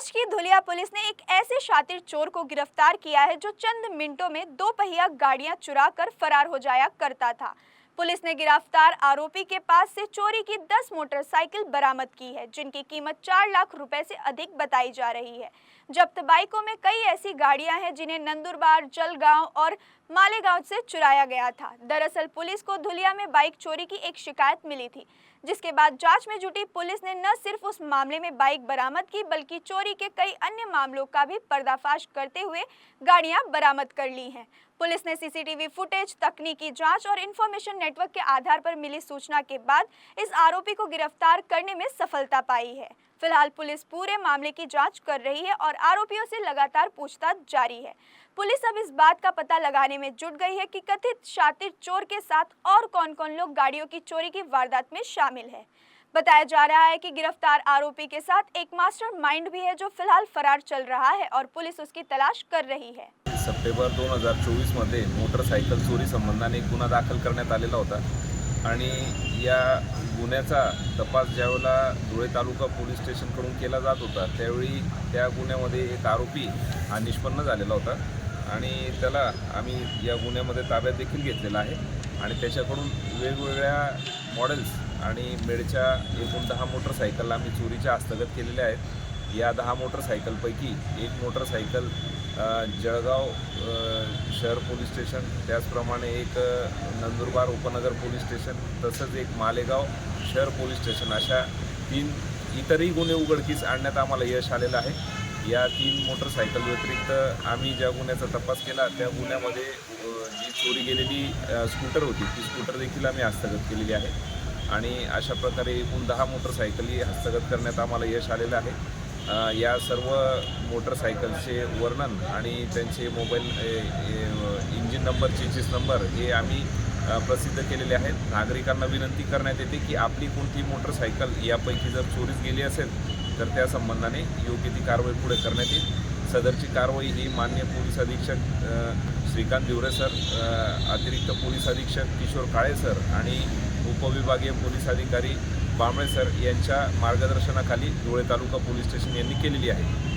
महाराष्ट्र की धुलिया पुलिस ने एक ऐसे शातिर चोर को गिरफ्तार किया है जो चंद मिनटों में दो पहिया गाड़ियां चुरा कर फरार हो जाया करता था। पुलिस ने गिरफ्तार आरोपी के पास से चोरी की 10 मोटरसाइकिल बरामद की है, जिनकी कीमत 4 लाख रुपए से अधिक बताई जा रही है। जब्त बाइकों में कई ऐसी गाड़ियां हैं जिन्हें नंदुरबार, जलगांव और मालेगांव से चुराया गया था। दरअसल पुलिस को धुलिया में बाइक चोरी की एक शिकायत मिली थी, जिसके बाद जांच में जुटी पुलिस ने न सिर्फ उस मामले में बाइक बरामद की, बल्कि चोरी के कई अन्य मामलों का भी पर्दाफाश करते हुए गाड़ियां बरामद कर ली हैं। पुलिस ने सीसीटीवी फुटेज, तकनीकी जांच और इंफॉर्मेशन नेटवर्क के आधार पर मिली सूचना के बाद इस आरोपी को गिरफ्तार करने में सफलता पाई है। फिलहाल पुलिस पूरे मामले की जांच कर रही है और आरोपियों से लगातार पूछताछ जारी है। पुलिस अब इस बात का पता लगाने में जुट गई है कि कथित शातिर चोर के साथ और कौन-कौन लोग गाड़ियों की चोरी की वारदात में शामिल है। बताया जा रहा है कि गिरफ्तार आरोपी के साथ एक मास्टरमाइंड भी है जो फिलहाल फरार चल रहा है और पुलिस उसकी तलाश कर रही है। सप्टेंबर 2024 मध्ये मोटरसायकल चोरी संबंधाने एक गुन्हा दाखल करण्यात आलेला होता आणि या गुन्ह्याचा तपास ज्यावेळेला धुळे तालुका पोलीस स्टेशनकडून केला जात होता त्यावेळी त्या गुन्ह्यामध्ये एक आरोपी हा निष्पन्न झालेला होता आणि त्याला आम्ही या गुन्ह्यामध्ये ताब्यात देखील घेतलेला आहे आणि त्याच्याकडून वेगवेगळ्या मॉडेल्स आणि मेडच्या एकूण 10 मोटरसायकल आम्ही चोरीच्या हस्तगत केलेल्या आहेत। या 10 मोटरसायकलपैकी एक मोटरसायकल जळगाव शहर पोलीस स्टेशन, त्याचप्रमाणे एक नंदुरबार उपनगर पोलीस स्टेशन, तसंच एक मालेगाव शहर पोलीस स्टेशन अशा 3 इतरही गुन्हे उघडकीस आणण्यात आम्हाला यश आलेलं आहे। या 3 मोटरसायकल व्यतिरिक्त आम्ही ज्या गुन्ह्याचा तपास केला त्या गुन्ह्यामध्ये जी चोरी गेलेली स्कूटर होती ती स्कूटर देखील आम्ही हस्तगत केलेली आहे आणि अशा प्रकारे एकूण 10 मोटरसायकली हस्तगत करण्यात आम्हाला यश आलेलं आहे। या सर्व मोटरसायकलचे वर्णन आणि त्यांचे mobile engine number, chassis number हे आम्ही प्रसिद्ध केलेले आहेत। नागरिकांना विनंती करण्यात येते की आपली कोणती मोटरसायकल यापैकी जर चोरीस गेली असेल तर त्या संबंधाने योग्य ती कारवाई पुढे करण्यात येईल। सदरची कारवाई ही माननीय पोलीस अधीक्षक श्रीकांत दिवरे सर, अतिरिक्त पोलीस अधीक्षक किशोर काळे सर आणि उपविभागीय पोलीस अधिकारी बांबळे सर यांच्या मार्गदर्शनाखाली धुळे तालुका पोलीस स्टेशन यांनी केलेली आहे।